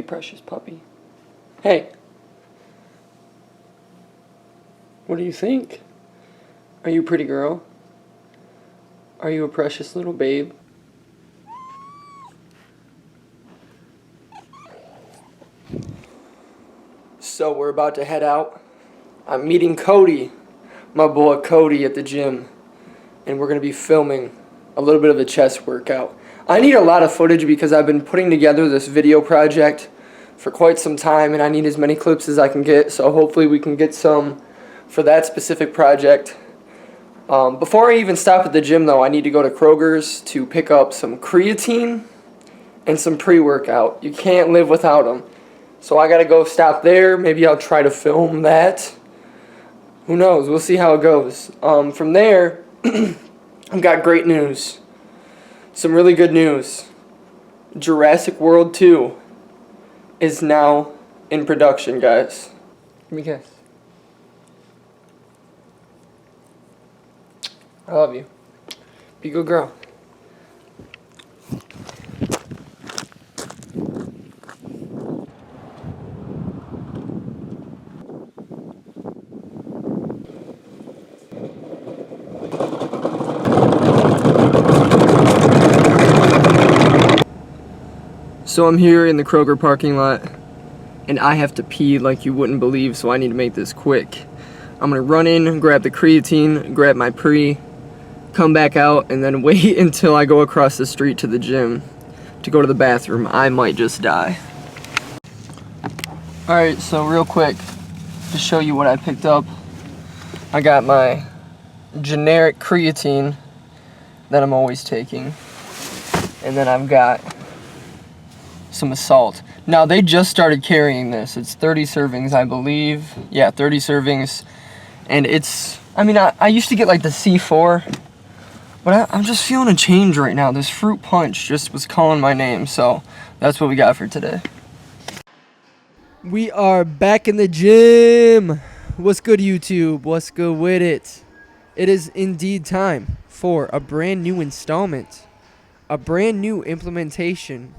Hey, precious puppy. Hey. What do you think? Are you a pretty girl? Are you a precious little babe? So we're about to head out. I'm meeting Cody, my boy Cody, at the gym. And we're going to be filming a little bit of a chest workout. I need a lot of footage because I've been putting together this video project for quite some time, and I need as many clips as I can get, so hopefully we can get some for that specific project. Before I even stop at the gym, though, I need to go to Kroger's to pick up some creatine and some pre-workout. You can't live without them. So I got to go stop there. Maybe I'll try to film that. Who knows? We'll see how it goes. From there, I've got great news. Some really good news. Jurassic World 2 is now in production, guys. Give me a kiss. I love you. Be a good girl. So I'm here in the Kroger parking lot, and I have to pee like you wouldn't believe, so I need to make this quick. I'm going to run in, grab the creatine, grab my pre, come back out, and then wait until I go across the street to the gym to go to the bathroom. I might just die. Alright, so real quick, to show you what I picked up, I got my generic creatine that I'm always taking, and then I've got some Assault. Now they just started carrying this. It's 30 servings, I believe. Yeah, 30 servings. And it's, I mean, I used to get like the C4, but I'm just feeling a change right now. This fruit punch just was calling my name, so that's what we got for today. We are back in the gym. What's good, YouTube? What's good with it? It is indeed time for a brand new installment, a brand new implementation,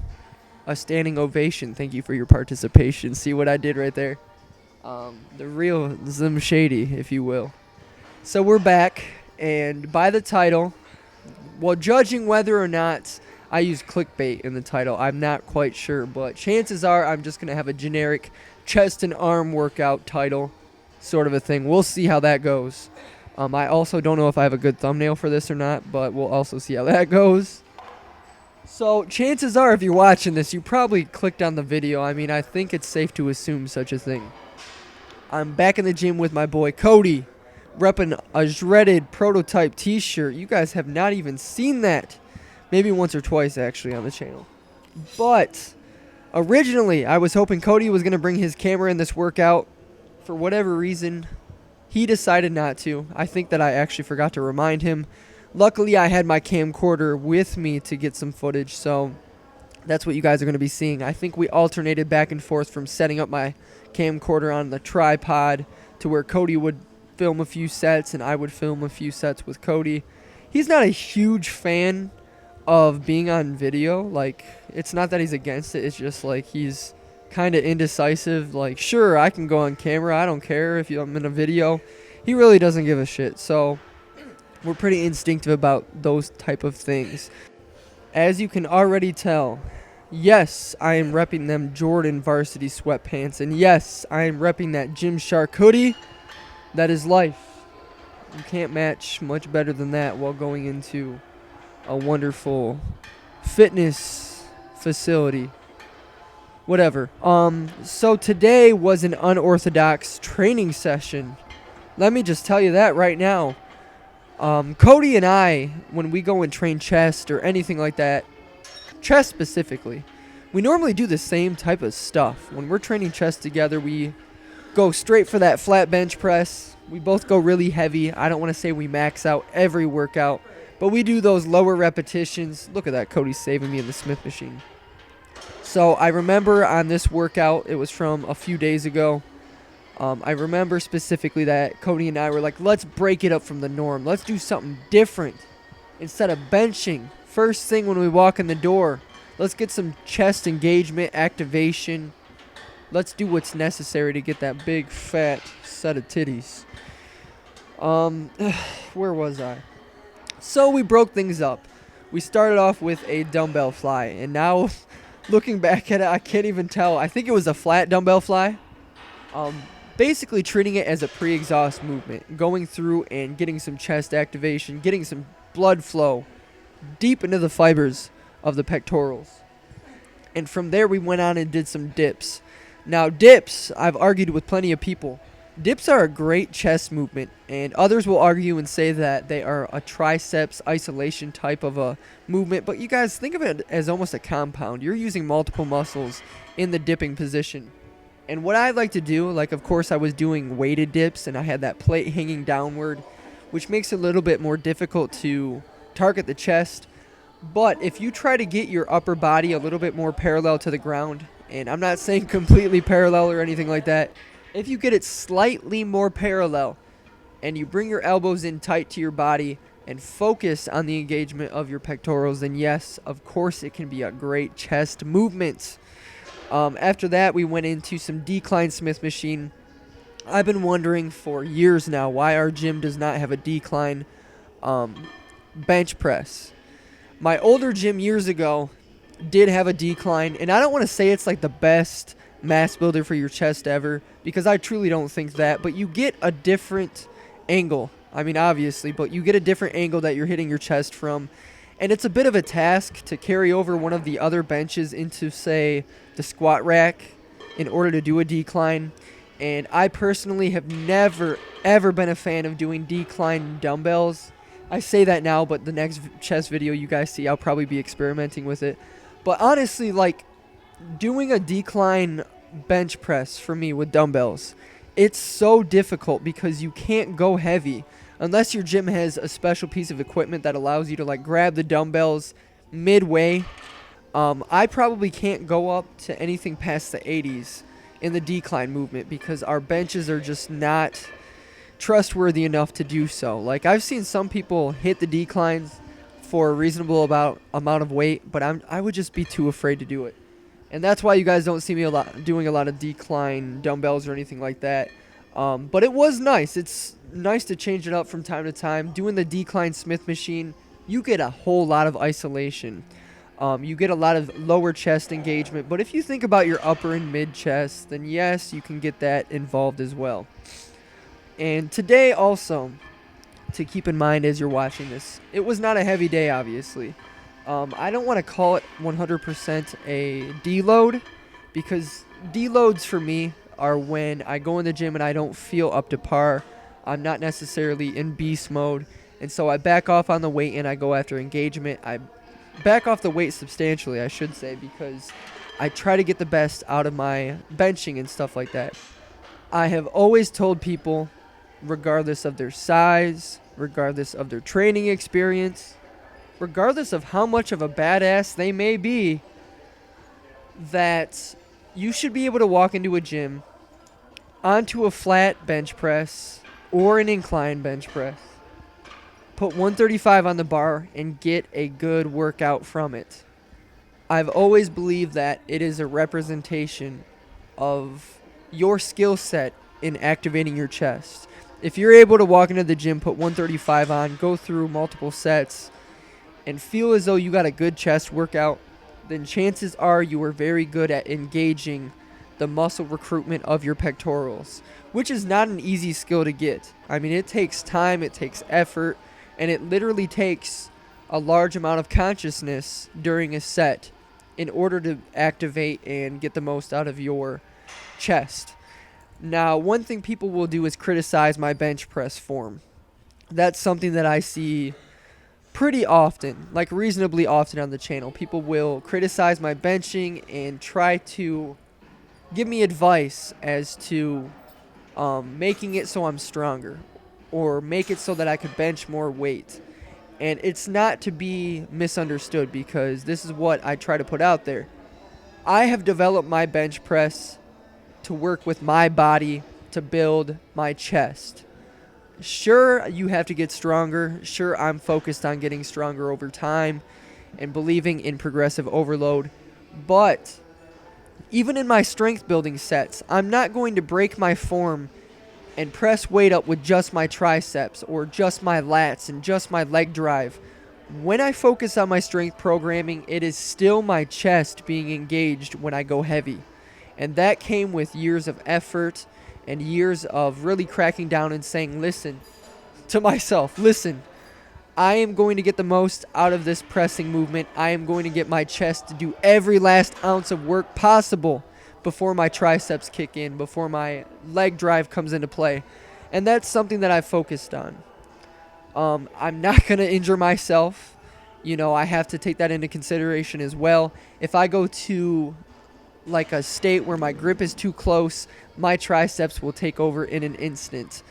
a standing ovation. Thank you for your participation. See what I did right there? The real Zim Shady, if you will. So we're back, and by the title, well, judging whether or not I use clickbait in the title, I'm not quite sure, but chances are I'm just going to have a generic chest and arm workout title, sort of a thing. We'll see how that goes. I also don't know if I have a good thumbnail for this or not, but we'll also see how that goes. So, chances are, if you're watching this, you probably clicked on the video. I mean, I think it's safe to assume such a thing. I'm back in the gym with my boy Cody, repping a shredded prototype t-shirt. You guys have not even seen that. Maybe once or twice, actually, on the channel. But, originally, I was hoping Cody was going to bring his camera in this workout. For whatever reason, he decided not to. I think that I actually forgot to remind him. Luckily, I had my camcorder with me to get some footage, so that's what you guys are going to be seeing. I think we alternated back and forth from setting up my camcorder on the tripod to where Cody would film a few sets and I would film a few sets with Cody. He's not a huge fan of being on video. Like, it's not that he's against it. It's just like he's kind of indecisive. Like, sure, I can go on camera. I don't care if I'm in a video. He really doesn't give a shit, so we're pretty instinctive about those type of things. As you can already tell, yes, I am repping them Jordan varsity sweatpants. And yes, I am repping that Gymshark hoodie. That is life. You can't match much better than that while going into a wonderful fitness facility. Whatever. So today was an unorthodox training session. Let me just tell you that right now. Cody and I, when we go and train chest or anything like that, chest specifically, we normally do the same type of stuff. When we're training chest together, we go straight for that flat bench press. We both go really heavy. I don't want to say we max out every workout, but we do those lower repetitions. Look at that, Cody's saving me in the Smith machine. So I remember on this workout, it was from a few days ago, I remember specifically that Cody and I were like, let's break it up from the norm. Let's do something different. Instead of benching, first thing when we walk in the door, Let's get some chest engagement, activation. Let's do what's necessary to get that big fat set of titties. Where was I? So we broke things up. We started off with a dumbbell fly, and now looking back at it, I can't even tell. I think it was a flat dumbbell fly. Basically treating it as a pre-exhaust movement, going through and getting some chest activation, getting some blood flow deep into the fibers of the pectorals. And from there we went on and did some dips. Now dips, I've argued with plenty of people, dips are a great chest movement, and others will argue and say that they are a triceps isolation type of a movement, but you guys think of it as almost a compound. You're using multiple muscles in the dipping position. And what I like to do, like of course I was doing weighted dips and I had that plate hanging downward, which makes it a little bit more difficult to target the chest. But if you try to get your upper body a little bit more parallel to the ground, and I'm not saying completely parallel or anything like that, if you get it slightly more parallel and you bring your elbows in tight to your body and focus on the engagement of your pectorals, then yes, of course it can be a great chest movement. After that, we went into some decline Smith machine. I've been wondering for years now why our gym does not have a decline bench press. My older gym years ago did have a decline, and I don't want to say it's like the best mass builder for your chest ever, because I truly don't think that, but you get a different angle. I mean, obviously, but you get a different angle that you're hitting your chest from. And it's a bit of a task to carry over one of the other benches into, say, the squat rack in order to do a decline. And I personally have never, ever been a fan of doing decline dumbbells. I say that now, but the next chest video you guys see, I'll probably be experimenting with it. But honestly, like, doing a decline bench press for me with dumbbells, it's so difficult because you can't go heavy. Unless your gym has a special piece of equipment that allows you to like grab the dumbbells midway, I probably can't go up to anything past the 80s in the decline movement because our benches are just not trustworthy enough to do so. Like I've seen some people hit the declines for a reasonable amount of weight, but I would just be too afraid to do it. And that's why you guys don't see me doing a lot of decline dumbbells or anything like that. But it was nice. It's nice to change it up from time to time. Doing the decline Smith machine, you get a whole lot of isolation. You get a lot of lower chest engagement. But if you think about your upper and mid chest, then yes, you can get that involved as well. And today also, to keep in mind as you're watching this, it was not a heavy day, obviously. I don't want to call it 100% a deload, because deloads for me are when I go in the gym and I don't feel up to par. I'm not necessarily in beast mode, and so I back off on the weight and I go after engagement. I back off the weight substantially, I should say, because I try to get the best out of my benching and stuff like that. I have always told people, regardless of their size, regardless of their training experience, regardless of how much of a badass they may be, that you should be able to walk into a gym onto a flat bench press or an incline bench press, put 135 on the bar, and get a good workout from it. I've always believed that it is a representation of your skill set in activating your chest. If you're able to walk into the gym, put 135 on, go through multiple sets, and feel as though you got a good chest workout, then chances are you are very good at engaging the muscle recruitment of your pectorals, which is not an easy skill to get. I mean, it takes time, it takes effort, and it literally takes a large amount of consciousness during a set in order to activate and get the most out of your chest. Now, one thing people will do is criticize my bench press form. That's something that I see pretty often, like reasonably often on the channel. People will criticize my benching and try to give me advice as to making it so I'm stronger, or make it so that I could bench more weight. And it's not to be misunderstood, because this is what I try to put out there. I have developed my bench press to work with my body to build my chest. Sure, you have to get stronger. Sure, I'm focused on getting stronger over time. and believing in progressive overload. But even in my strength building sets, I'm not going to break my form and press weight up with just my triceps or just my lats and just my leg drive. When I focus on my strength programming, it is still my chest being engaged when I go heavy. And that came with years of effort and years of really cracking down and saying, listen, to myself, listen, I am going to get the most out of this pressing movement. I am going to get my chest to do every last ounce of work possible before my triceps kick in, before my leg drive comes into play. And that's something that I've focused on. I'm not going to injure myself. You know, I have to take that into consideration as well. If I go to like a state where my grip is too close, my triceps will take over in an instant.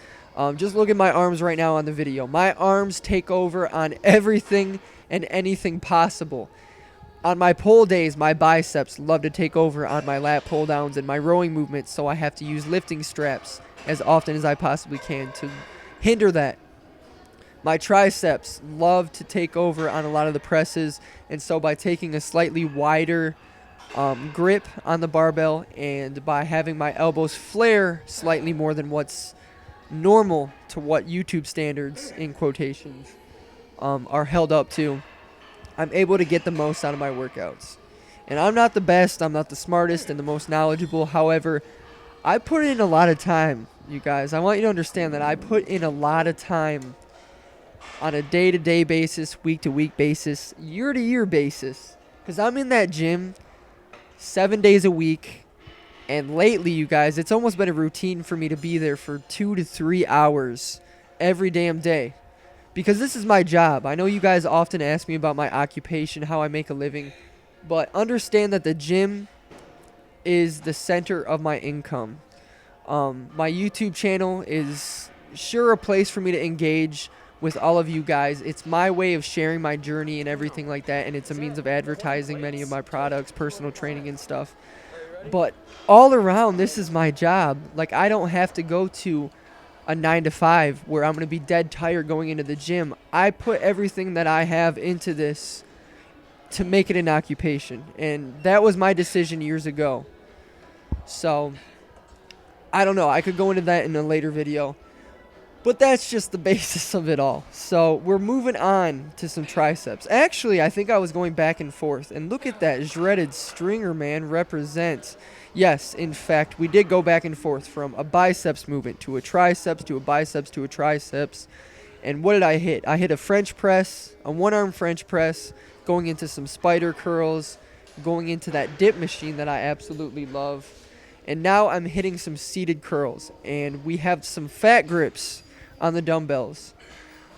Just look at my arms right now on the video. My arms take over on everything and anything possible. On my pull days, my biceps love to take over on my lat pull downs and my rowing movements, so I have to use lifting straps as often as I possibly can to hinder that. My triceps love to take over on a lot of the presses, and so by taking a slightly wider grip on the barbell and by having my elbows flare slightly more than what's normal to what YouTube standards, in quotations, are held up to, I'm able to get the most out of my workouts. And I'm not the best, I'm not the smartest and the most knowledgeable. However, I put in a lot of time, you guys. I want you to understand that I put in a lot of time on a day-to-day basis, week-to-week basis, year-to-year basis. Because I'm in that gym 7 days a week. And lately, you guys, it's almost been a routine for me to be there for 2 to 3 hours every damn day. Because this is my job. I know you guys often ask me about my occupation, how I make a living. But understand that the gym is the center of my income. My YouTube channel is sure a place for me to engage with all of you guys. It's my way of sharing my journey and everything like that. And it's a means of advertising many of my products, personal training and stuff. But all around, this is my job. Like, I don't have to go to a 9 to 5 where I'm going to be dead tired going into the gym. I put everything that I have into this to make it an occupation. And that was my decision years ago. So, I don't know. I could go into that in a later video. But that's just the basis of it all. So we're moving on to some triceps. Actually, I think I was going back and forth. And look at that shredded stringer, man, represents. Yes, in fact, we did go back and forth from a biceps movement to a triceps to a biceps to a triceps. And what did I hit? I hit a French press, a one-arm French press, going into some spider curls, going into that dip machine that I absolutely love. And now I'm hitting some seated curls. And we have some fat grips on the dumbbells.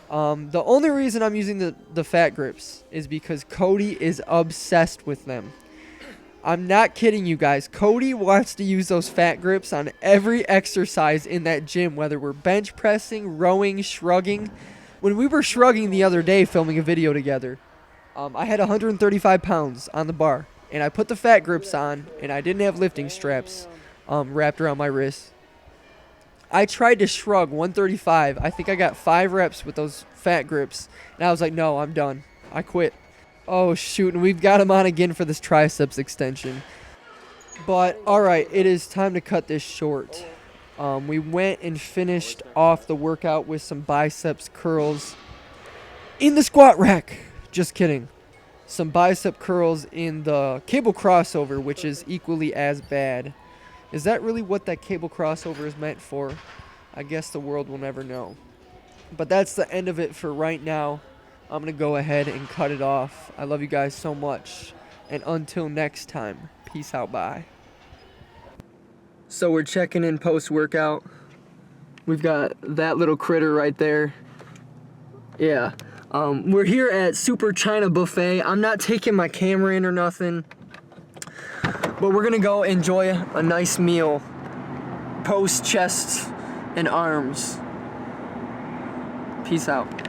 The only reason I'm using the fat grips is because Cody is obsessed with them. I'm not kidding you guys. Cody wants to use those fat grips on every exercise in that gym, whether we're bench pressing, rowing, shrugging. When we were shrugging the other day filming a video together, I had 135 pounds on the bar, and I put the fat grips on, and I didn't have lifting straps wrapped around my wrists. I tried to shrug 135. I think I got 5 reps with those fat grips. And I was like, no, I'm done. I quit. Oh, shoot. And we've got him on again for this triceps extension. But, all right, it is time to cut this short. We went and finished off the workout with some biceps curls in the squat rack. Just kidding. Some bicep curls in the cable crossover, which is equally as bad. Is that really what that cable crossover is meant for? I guess the world will never know. But that's the end of it for right now. I'm going to go ahead and cut it off. I love you guys so much. And until next time, peace out, bye. So we're checking in post-workout. We've got that little critter right there. Yeah. We're here at Super China Buffet. I'm not taking my camera in or nothing. But we're gonna go enjoy a nice meal, post chest and arms. Peace out.